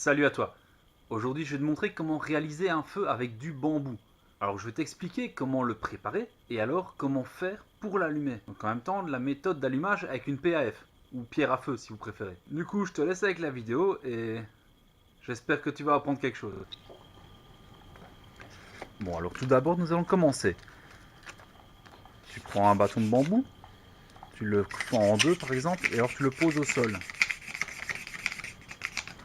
Salut à toi. Aujourd'hui, je vais te montrer comment réaliser un feu avec du bambou. Alors, je vais t'expliquer comment le préparer et alors comment faire pour l'allumer. Donc, en même temps, la méthode d'allumage avec une PAF ou pierre à feu si vous préférez. Du coup, je te laisse avec la vidéo et j'espère que tu vas apprendre quelque chose. Bon, alors tout d'abord, nous allons commencer. Tu prends un bâton de bambou, tu le fends en deux par exemple, et alors tu le poses au sol.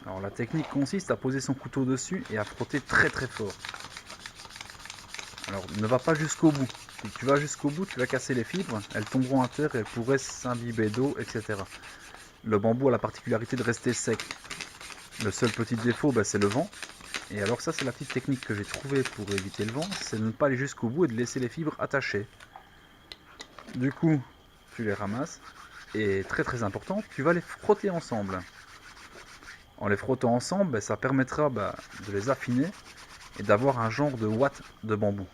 Alors la technique consiste à poser son couteau dessus et à frotter très très fort. Alors ne va pas jusqu'au bout. Si tu vas jusqu'au bout, tu vas casser les fibres, elles tomberont à terre et elles pourraient s'imbiber d'eau, etc. Le bambou a la particularité de rester sec. Le seul petit défaut, c'est le vent. Et alors ça, c'est la petite technique que j'ai trouvée pour éviter le vent, c'est de ne pas aller jusqu'au bout et de laisser les fibres attachées. Du coup, tu les ramasses et très très important, tu vas les frotter ensemble. En les frottant ensemble, ça permettra de les affiner et d'avoir un genre de watt de bambou.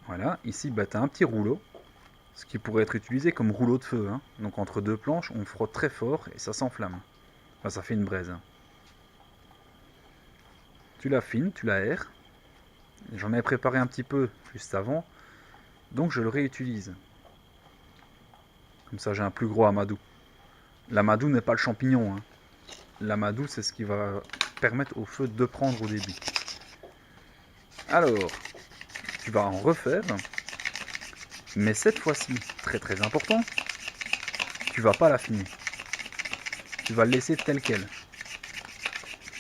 Voilà, ici tu as un petit rouleau, ce qui pourrait être utilisé comme rouleau de feu. Donc entre deux planches, on frotte très fort et ça s'enflamme. Enfin, ça fait une braise. Tu l'affines, tu l'aères. J'en avais préparé un petit peu juste avant, donc je le réutilise. Comme ça j'ai un plus gros amadou. L'amadou n'est pas le champignon. L'amadou, c'est ce qui va permettre au feu de prendre au début. Alors, tu vas en refaire, mais cette fois-ci, très très important, tu vas pas l'affiner. Tu vas le laisser tel quel.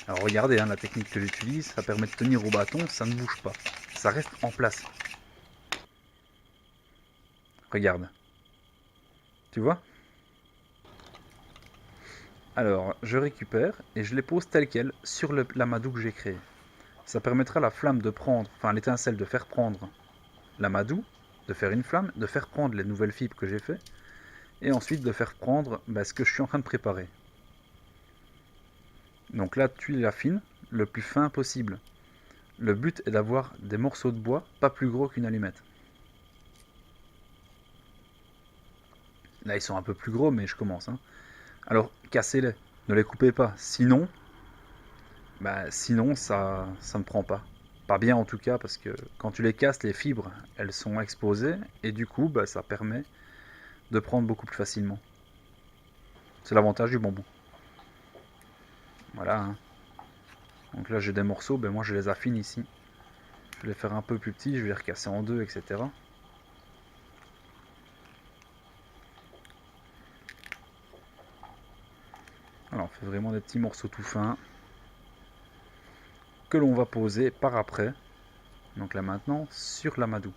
Alors regardez, la technique que j'utilise, ça permet de tenir au bâton, ça ne bouge pas. Ça reste en place. Regarde. Tu vois? Alors, je récupère et je les pose tel quel sur l'amadou que j'ai créé. Ça permettra à la flamme de prendre, enfin l'étincelle de faire prendre l'amadou, de faire une flamme, de faire prendre les nouvelles fibres que j'ai fait, et ensuite de faire prendre ce que je suis en train de préparer. Donc là, tu l'affines le plus fin possible. Le but est d'avoir des morceaux de bois pas plus gros qu'une allumette. Là, ils sont un peu plus gros, mais je commence. Alors, cassez-les, ne les coupez pas. Sinon, ça ne prend pas. Pas bien en tout cas, parce que quand tu les casses, les fibres, elles sont exposées, et du coup, ça permet de prendre beaucoup plus facilement. C'est l'avantage du bambou. Voilà. Donc là, j'ai des morceaux, moi je les affine ici. Je vais les faire un peu plus petits, je vais les recasser en deux, etc. Alors on fait vraiment des petits morceaux tout fins que l'on va poser par après. Donc là maintenant sur l'amadou.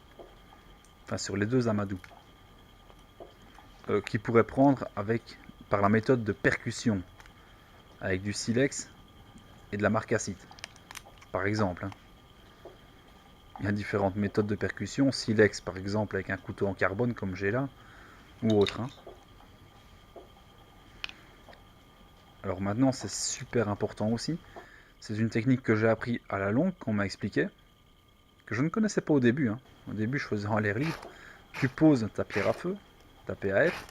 Enfin sur les deux amadous. Qui pourrait prendre par la méthode de percussion. Avec du silex et de la marcassite. Par exemple. Il y a différentes méthodes de percussion. Silex par exemple avec un couteau en carbone comme j'ai là. Ou autre. Alors maintenant c'est super important aussi. C'est une technique que j'ai appris à la longue, qu'on m'a expliqué, que je ne connaissais pas au début. Au début, je faisais en l'air libre. Tu poses ta pierre à feu, ta PAF,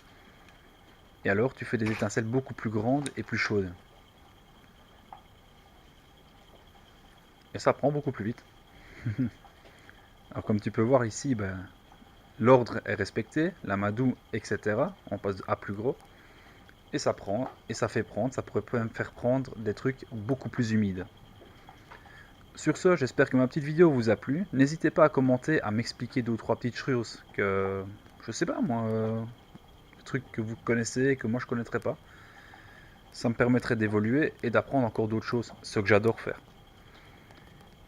et alors tu fais des étincelles beaucoup plus grandes et plus chaudes. Et ça prend beaucoup plus vite. Alors comme tu peux voir ici, l'ordre est respecté, l'amadou, etc. On passe à plus gros. Et ça prend, et ça fait prendre, ça pourrait même faire prendre des trucs beaucoup plus humides. Sur ce, j'espère que ma petite vidéo vous a plu. N'hésitez pas à commenter, à m'expliquer 2 ou 3 petites choses que, je sais pas moi, des trucs que vous connaissez, que moi je connaîtrais pas. Ça me permettrait d'évoluer et d'apprendre encore d'autres choses, ce que j'adore faire.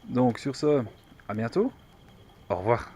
Donc sur ce, à bientôt, au revoir.